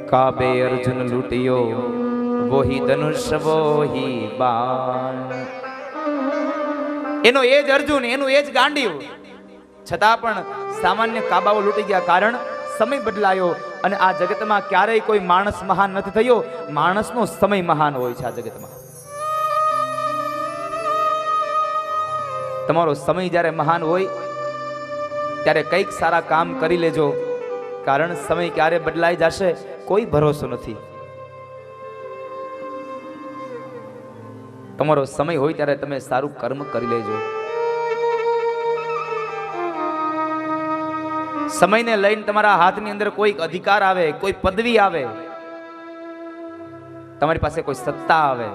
काबे अर्जुन लूटियो वही धनुष वही बाण। एनो एज अर्जुन, एनु एज गांडीव, छता पण सामान्य काबाओ लूटी गया। कारण समय बदलायो અને આ જગતમાં ક્યારેય કોઈ માણસ મહાન નથી થયો, માણસનો સમય મહાન હોય છે આ જગતમાં। તમારો સમય જ્યારે મહાન હોય ત્યારે કંઈક સારા કામ કરી લેજો, કારણ સમય ક્યારે બદલાઈ જશે કોઈ ભરોસો નથી। તમારો સમય હોય ત્યારે તમે સારું કર્મ કરી લેજો। સમયને લઈને તમારા હાથની અંદર કોઈ અધિકાર આવે, કોઈ પદવી આવે, તમારી પાસે કોઈ સત્તા આવે,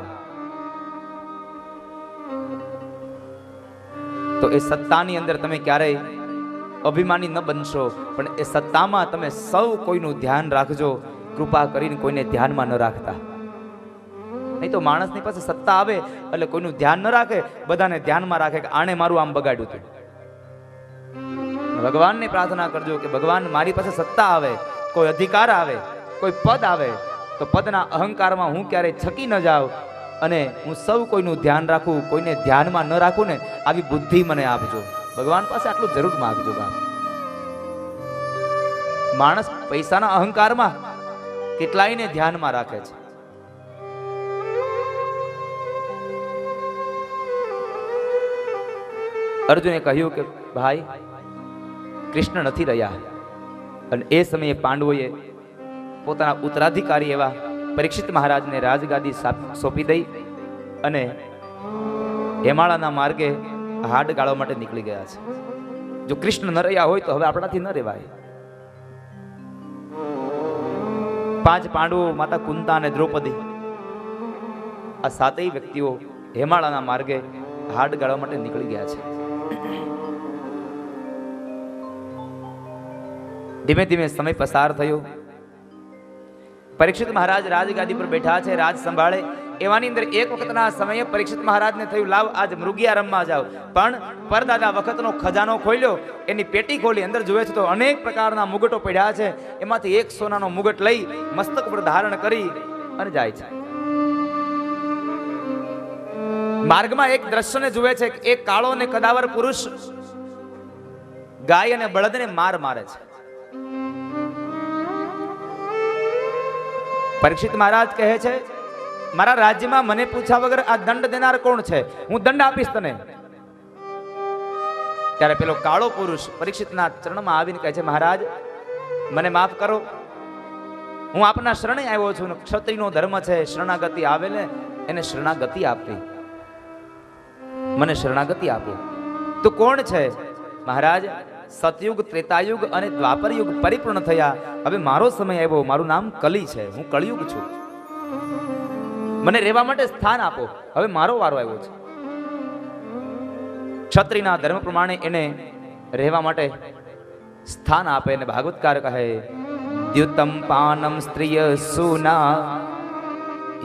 તો એ સત્તાની અંદર તમે ક્યારેય અભિમાની ન બનશો, પણ એ સત્તામાં તમે સૌ કોઈનું ધ્યાન રાખજો। કૃપા કરીને કોઈને ધ્યાનમાં ન રાખતા, નહીં તો માણસની પાસે સત્તા આવે એટલે કોઈનું ધ્યાન ન રાખે, બધાને ધ્યાનમાં રાખે કે આણે મારું આમ બગાડ્યું હતું। ભગવાનને પ્રાર્થના કરજો કે ભગવાન મારી પાસે સત્તા આવે, કોઈ અધિકાર આવે, કોઈ પદ આવે, તો પદના અહંકારમાં હું ક્યારેય છકી ન જાઉં અને હું સૌ કોઈનું ધ્યાન રાખું, કોઈને ધ્યાનમાં ન રાખું ને આવી બુદ્ધિ મને આપજો। ભગવાન પાસે આટલું જરૂર માંગજો બાપ। માણસ પૈસાના અહંકારમાં કેટલાયને ધ્યાનમાં રાખે છે। અર્જુને કહ્યું કે ભાઈ કૃષ્ણ નથી રહ્યા, અને એ સમયે પાંડવોએ પોતાના ઉત્તરાધિકારી એવા પરીક્ષિત મહારાજને રાજગાદી સોંપી દઈ અને હેમાળાના માર્ગે હાડ ગાળવા માટે નીકળી ગયા છે। જો કૃષ્ણ ન રહ્યા હોય તો હવે આપણાથી ન રહેવાય। 5 પાંડવો, માતા કુંતા અને દ્રૌપદી, આ 7 વ્યક્તિઓ હેમાળાના માર્ગે હાડ ગાળવા માટે નીકળી ગયા છે। ધીમે ધીમે સમય પસાર થયો। પરીક્ષિત મહારાજ રાજગાદી પર બેઠા છે, રાજ સંભાળે। એવાની અંદર એક વખતના સમયે પરીક્ષિત મહારાજને થયું લાવ આજ મૃગિયા રમવા જાવ, પણ પરદાદા વખતનો ખજાનો ખોલ્યો, એની પેટી ખોલી, અંદર જોવે છે તો અનેક પ્રકારના મુગટો પડ્યા છે। એમાંથી એક સોનાનો મુગટ લઈ મસ્તક પર ધારણ કરી અને જાય છે। માર્ગમાં એક દ્રશ્યને જુએ છે, એક કાળો અને કદાવર પુરુષ ગાય અને બળદને મારે છે। પરીક્ષિત મહારાજ કહે છે મારા રાજ્યમાં મને પૂછ્યા વગર આ દંડ દેનાર કોણ છે, હું દંડ આપીશ તને। ત્યારે પેલો કાળો પુરુષ પરીક્ષિતના ચરણમાં આવીને કહે છે મહારાજ મને માફ કરો, હું આપના શરણે આવ્યો છું, ક્ષત્રિયનો ધર્મ છે શરણાગતિ આવેલે એને શરણાગતિ આપવી, મને શરણાગતિ આપો। તો કોણ છે મહારાજ? સતયુગ, ત્રેતાયુગ અને દ્વાપર યુગ પરિપૂર્ણ થયા, હવે મારો સમય આવ્યો, મારું નામ કલી છે, હું કળિયુગ છું, મને રહેવા માટે સ્થાન આપો, હવે મારો વારો આવ્યો છે। ક્ષત્રિયના ધર્મ પ્રમાણે એને રહેવા માટે સ્થાન આપે, અને ભાગવતકાર કહે દ્યુતમ પાનમ સ્ત્રીય સુના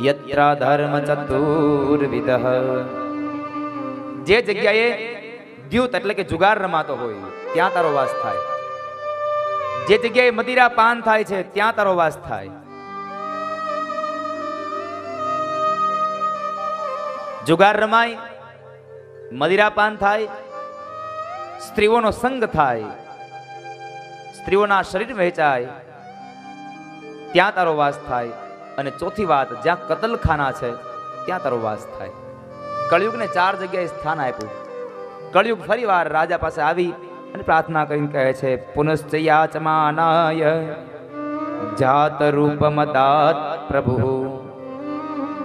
યત્ર ધર્મ ચતુર્વિધ। જે જગ્યાએ દ્યુત એટલે કે જુગાર રમાતો હોય ત્યાં તારો વાસ થાય, જે જગ્યાએ મદિરા પાન થાય છે ત્યાં તારો વાસ થાય। જુગાર રમાય, મદિરા પાન થાય, સ્ત્રીઓનો સંગ થાય, સ્ત્રીઓના શરીર વહેંચાય ત્યાં તારો વાસ થાય, અને ચોથી વાત જ્યાં કતલખાના છે ત્યાં તારો વાસ થાય। કળિયુગને 4 જગ્યાએ સ્થાન આપ્યું। કળિયુગ ફરીવાર રાજા પાસે આવી અને પ્રાર્થના કરીને કહે છે પુનશ્ચયાચમાનાય જાત રૂપમદાત પ્રભુ।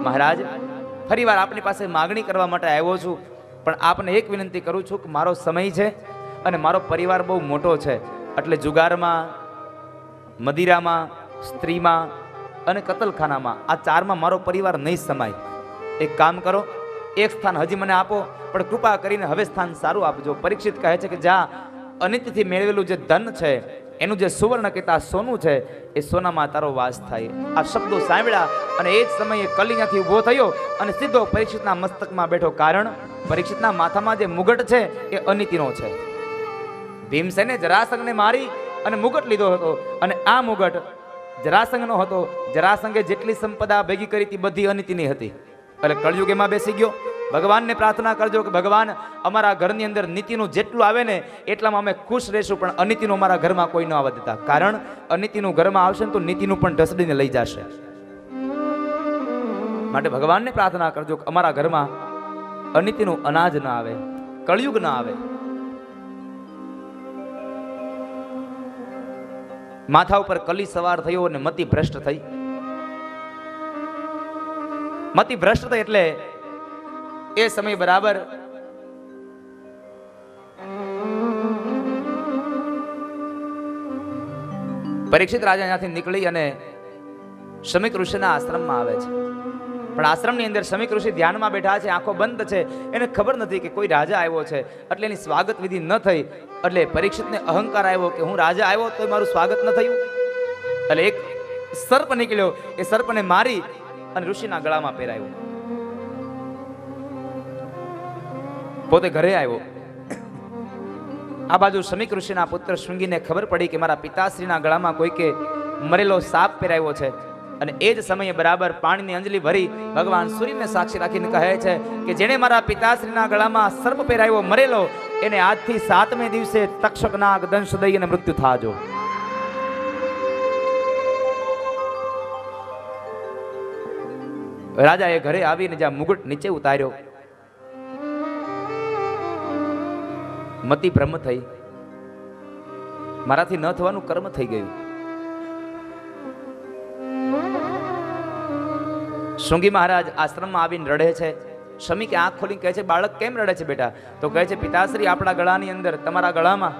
મહારાજ ફરીવાર આપની પાસે માગણી કરવા માટે આવ્યો છું, પણ આપને એક વિનંતી કરું છું કે મારો સમય છે અને મારો પરિવાર બહુ મોટો છે, એટલે જુગારમાં, મદિરામાં, સ્ત્રીમાં અને કતલખાનામાં આ 4માં મારો પરિવાર નહીં સમાય। એક કામ કરો, એક સ્થાન હજી મને આપો, પણ કૃપા કરીને હવે સ્થાન સારું આપજો। પરીક્ષિત કહે છે કે જ્યાં અનિત્યથી મેળવેલું જે ધન છે, એનું જે સુવર્ણ કહેતા સોનું છે, એ સોનામાં તારો વાસ થાય। આ શબ્દો સાંભળ્યા અને એ જ સમયે કલિયાથી ઊભો થયો અને સીધો પરીક્ષિતના મસ્તકમાં બેઠો। કારણ પરીક્ષિતના માથામાં જે મુગટ છે એ અનિતિનો છે। ભીમસેને જરાસંઘને મારી અને મુગટ લીધો હતો, અને આ મુગટ જરાસંઘનો હતો. જરાસંઘે જેટલી સંપદા ભેગી કરી હતી બધી અનિતિની હતી. એટલે કળયુગ એમાં બેસી ગયો. ભગવાનને પ્રાર્થના કરજો કે ભગવાન અમારા ઘરની અંદર નીતિનું જેટલું આવે ને એટલામાં અમે ખુશ રહેશું, પણ અનિતિનું અમારા ઘરમાં કોઈ ન આવવા દેતા. કારણ અનિતિનું ઘરમાં આવશે ને તો નીતિનું પણ ઢસડીને લઈ જશે. માટે ભગવાનને પ્રાર્થના કરજો કે અમારા ઘરમાં અનિતિનું અનાજ ના આવે, કળયુગ ના આવે. માથા ઉપર કલી સવાર થયો અને મતિ ભ્રષ્ટ થઈ. મતિ ભ્રષ્ટ થઈ એટલે એ સમય બરાબર પરીક્ષિત રાજા ત્યાંથી નીકળી અને શમીક ઋષિના આશ્રમમાં આવે છે. પણ આશ્રમની અંદર શમીક ઋષિ ધ્યાનમાં બેઠા છે, આંખો બંધ છે. એને ખબર નથી કે કોઈ રાજા આવ્યો છે. એટલે એની સ્વાગત વિધિ ન થઈ. એટલે પરીક્ષિતને અહંકાર આવ્યો કે હું રાજા આવ્યો તો મારું સ્વાગત ન થયું. એટલે એક સર્પ નીકળ્યો, એ સર્પને મારી અને ઋષિના ગળામાં પહેરાયો. પોતે ઘરે આવ્યો. આ બાજુ શમીક ઋષિના પુત્ર શૃંગીને ખબર પડી કે મારા પિતાશ્રીના ગળામાં કોઈકે મરેલો સાપ પહેરાવ્યો છે. અને એ જ સમયે બરાબર પાણીની અંજલિ ભરી ભગવાન સૂર્યને સાક્ષી રાખીને કહે છે કે જેણે મારા પિતાશ્રીના ગળામાં સર્પ પહેરાવ્યો મરેલો, એને આજથી 7મે દિવસે તક્ષક નાગ દંશ દઈ અને મૃત્યુ થાજો. રાજાએ ઘરે આવીને જ્યાં મુગટ નીચે ઉતાર્યો, મતિ બ્રહ્મ થઈ. મારાથી ન થવાનું કર્મ થઈ ગયું. શૃંગી મહારાજ આશ્રમમાં આવીને રડે છે. શમીકે આંખ ખોલીને કહે છે, બાળક કેમ રડે છે બેટા? તો કહે છે, પિતાશ્રી આપણા ગળાની અંદર, તમારા ગળામાં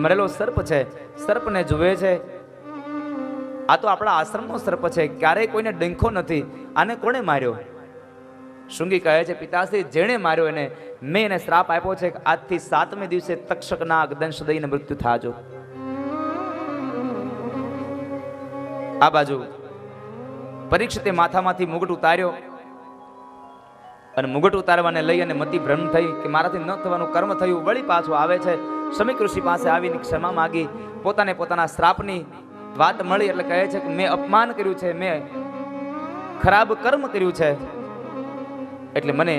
મરેલો સર્પ છે. સર્પને જુએ છે. આ તો આપણા આશ્રમનો સર્પ છે, ક્યારેય કોઈને ડંખો નથી. આને કોણે માર્યો? શૃંગી કહે છે, પિતાશ્રી જેણે માર્યો એને મેં એને શ્રાપ આપ્યો છે કે આજથી 7મે દિવસે તક્ષક નાગ દંશ દઈને મૃત્યુ થાજો. આ બાજુ પરીક્ષિતે માથામાંથી મુગટ ઉતાર્યો અને મુગટ ઉતારવાને લઈ અને મતિ ભ્રમ થઈ કે મારાથી ન થવાનું કર્મ થયું. વળી પાછો આવે છે. શમીક ઋષિ પાસે આવીને ક્ષમા માગી. પોતાના શ્રાપની વાત મળી એટલે કહે છે કે મેં અપમાન કર્યું છે, મેં ખરાબ કર્મ કર્યું છે, એટલે મને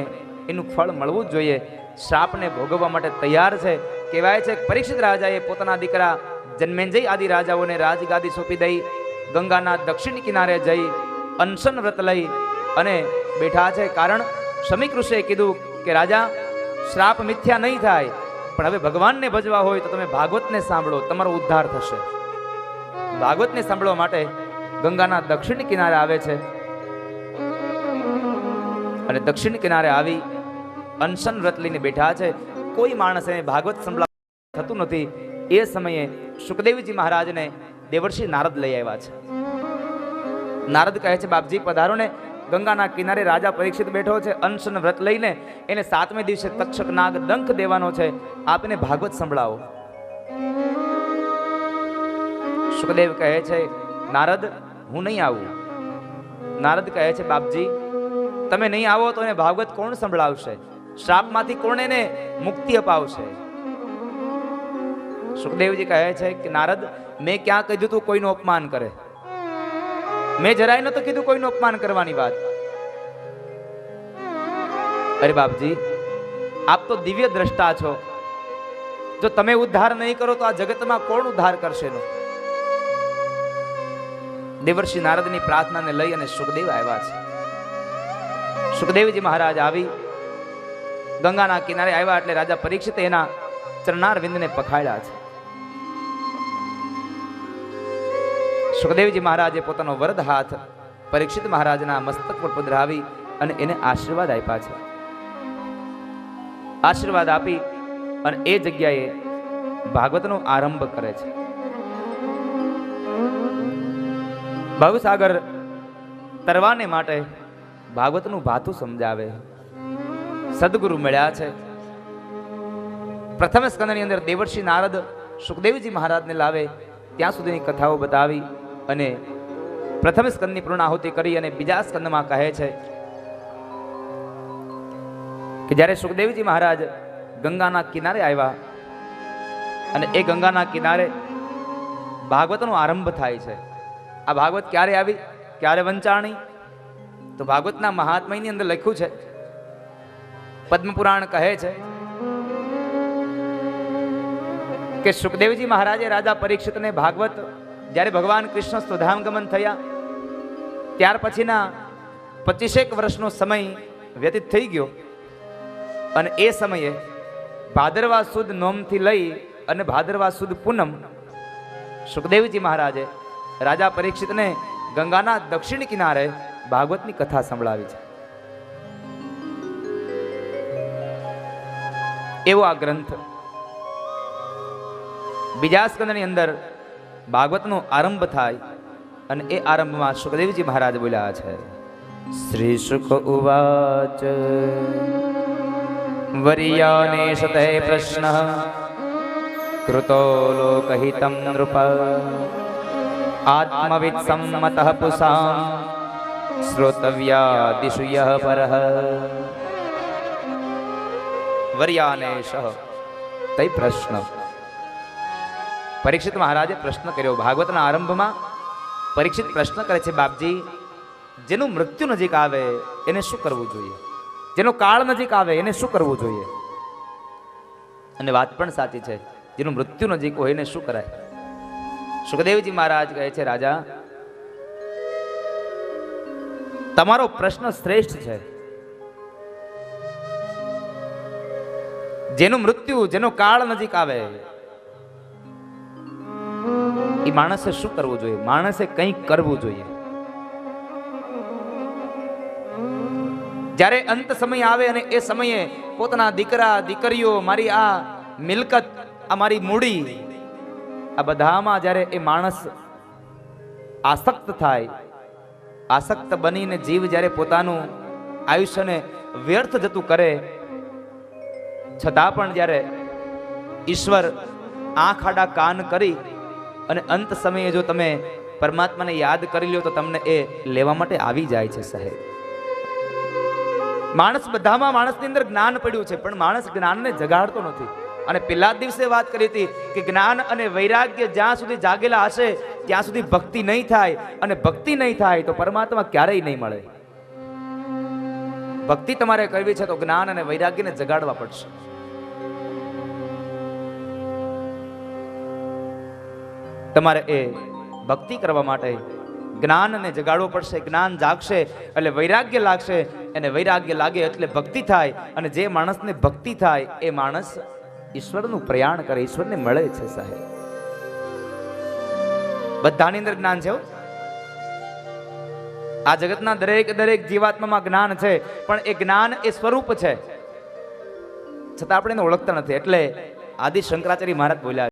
એનું ફળ મળવું જ જોઈએ. શ્રાપને ભોગવવા માટે તૈયાર છે. કહેવાય છે કે પરીક્ષિત રાજાએ પોતાના દીકરા જન્મેન્જય આદિ રાજાઓને રાજગાદી સોંપી દઈ ગંગાના દક્ષિણ કિનારે જઈ અનશન વ્રત લઈ અને બેઠા છે. કારણ શમીક ઋષિએ કીધું કે રાજા, શ્રાપ મિથ્યા નહીં થાય, પણ હવે ભગવાનને ભજવા હોય તો તમે ભાગવતને સાંભળો, તમારો ઉદ્ધાર થશે. ભાગવતને સાંભળવા માટે ગંગાના દક્ષિણ કિનારે આવે છે અને દક્ષિણ કિનારે આવી અનશન વ્રત લઈને બેઠા છે. કોઈ માણસે ભાગવત સંભળાવ થતું નથી. એ સમયે સુખદેવજી મહારાજને દેવર્ષિ નારદ લઈ આવ્યા છે. નારદ કહે છે, બાપજી પધારો ને. ગંગાના કિનારે રાજા પરીક્ષિત બેઠો છે અનશન વ્રત લઈને. એને 7મે દિવસે તક્ષક નાગ ડંખ દેવાનો છે. આપને ભાગવત સંભળાવો. સુખદેવ કહે છે, નારદ હું નહીં આવું. નારદ કહે છે, બાપજી તમે નહીં આવો તો એને ભાગવત કોણ સંભળાવશે? શ્રાપમાંથી કોણ એને મુક્તિ અપાવશે? સુખદેવજી કહે છે કે નારદ, મેં ક્યાં કીધું તું કોઈનું અપમાન કરે? મેં જરાય નતું કીધું કોઈનું અપમાન કરવાની વાત. અરે બાપજી, આપ તો દિવ્ય દ્રષ્ટા છો. જો તમે ઉદ્ધાર નહીં કરો તો આ જગતમાં કોણ ઉદ્ધાર કરશે? દેવર્ષિ નારદની પ્રાર્થનાને લઈ અને સુખદેવ આવ્યા છે. સુખદેવજી મહારાજ આવી ગંગાના કિનારે આવ્યા એટલે રાજા પરીક્ષિતે એના ચરણાર વિંદને પખાડ્યા છે. સુખદેવજી મહારાજે પોતાનો વરદ હાથ પરીક્ષિત મહારાજના મસ્તક પર પધરાવી અને એને આશીર્વાદ આપ્યા છે. આશીર્વાદ આપી અને એ જગ્યાએ ભાગવતનો આરંભ કરે છે. ભવસાગર તરવાને માટે ભાગવતનું ભાથું સમજાવે. સદગુરુ મળ્યા છે. પ્રથમ સ્કંદની અંદર દેવર્ષિ નારદ સુખદેવજી મહારાજને લાવે ત્યાં સુધીની કથાઓ બતાવી અને પ્રથમ સ્કંદની પૂર્ણાહુતિ કરી અને બીજા સ્કંદમાં કહે છે કે જ્યારે સુખદેવજી મહારાજ ગંગાના કિનારે આવ્યા અને એ ગંગાના કિનારે ભાગવતનો આરંભ થાય છે. આ ભાગવત ક્યારે આવી, ક્યારે વંચાણી? તો ભાગવતના મહાત્મ્યની અંદર લખ્યું છે, પદ્મપુરાણ કહે છે કે સુખદેવજી મહારાજે રાજા પરીક્ષિતને ભાગવત, જ્યારે ભગવાન કૃષ્ણ સ્વધામ ગમન થયા ત્યાર પછીના 25 વર્ષનો સમય વ્યતીત થઈ ગયો અને એ સમયે ભાદરવા સુદ નોમથી લઈ અને ભાદરવા સુદ પૂનમ સુખદેવજી મહારાજે રાજા પરીક્ષિતને ગંગાના દક્ષિણ કિનારે ભાગવતની કથા સંભળાવી છે. એવો આ ગ્રંથ બીજા સ્કંદની અંદર ભાગવતનો આરંભ થાય અને એ આરંભમાં સુખદેવજી મહારાજ બોલ્યા છે, શ્રી સુખ ઉવાચ વર્યાને સતે પ્રશ્ન કૃતો લોકહિતં નૃપ આત્મવિદ સંમતઃ પુસાં શ્રોતવ્યાદિષુ યઃ પરઃ. વર્યાનેશ તે પ્રશ્ન, પરીક્ષિત મહારાજે પ્રશ્ન કર્યો. ભાગવતના આરંભમાં પરીક્ષિત પ્રશ્ન કરે છે, બાપજી, જેનું મૃત્યુ નજીક આવે એને શું કરવું જોઈએ? જેનો કાળ નજીક આવે એને શું કરવું જોઈએ? અને વાત પણ સાચી છે, જેનું મૃત્યુ નજીક હોય એને શું કરાય? સુખદેવજી મહારાજ કહે છે, રાજા, તમારો પ્રશ્ન શ્રેષ્ઠ છે. જેનું મૃત્યુ, જેનો કાળ નજીક આવે એ માણસે શું કરવું જોઈએ? માણસે કંઈક કરવું જોઈએ. જ્યારે અંત સમય આવે અને એ સમયે પોતાના દીકરા દીકરીઓ, મારી આ મિલકત, આ મારી મૂડી, આ બધામાં જ્યારે એ માણસ આસક્ત થાય, આસક્ત બનીને જીવ જ્યારે પોતાનું આયુષ્યને વ્યર્થ જતું કરે, છતાં પણ જ્યારે ઈશ્વર આંખ આડા કાન કરી અને અંત સમયે જો તમે પરમાત્માને યાદ કરી લ્યો તો તમને એ લેવા માટે આવી જાય છે. સાહેબ, માણસ બધામાં, માણસની અંદર જ્ઞાન પડ્યું છે પણ માણસ જ્ઞાનને જગાડતો નથી. અને પેલા દિવસે વાત કરી હતી કે જ્ઞાન અને વૈરાગ્ય જ્યાં સુધી જાગેલા હશે ત્યાં સુધી ભક્તિ નહીં થાય, અને ભક્તિ નહીં થાય તો પરમાત્મા ક્યારેય નહીં મળે. ભક્તિ તમારે કરવી છે તો જ્ઞાન અને વૈરાગ્યને જગાડવા પડશે. તમારે એ ભક્તિ કરવા માટે જ્ઞાનને જગાડવો પડશે. જ્ઞાન જાગશે એટલે વૈરાગ્ય લાગશે, અને વૈરાગ્ય લાગે એટલે ભક્તિ થાય, અને જે માણસને ભક્તિ થાય એ માણસ ઈશ્વરનું પ્રયાણ કરે, ઈશ્વરને મળે છે. સાહેબ, બધાની અંદર જ્ઞાન છે. આ જગતના દરેક જીવાત્મામાં જ્ઞાન છે, પણ એ જ્ઞાન એ સ્વરૂપ છે, છતાં આપણે એને ઓળખતા નથી. એટલે આદિ શંકરાચાર્ય મહારાજ બોલ્યા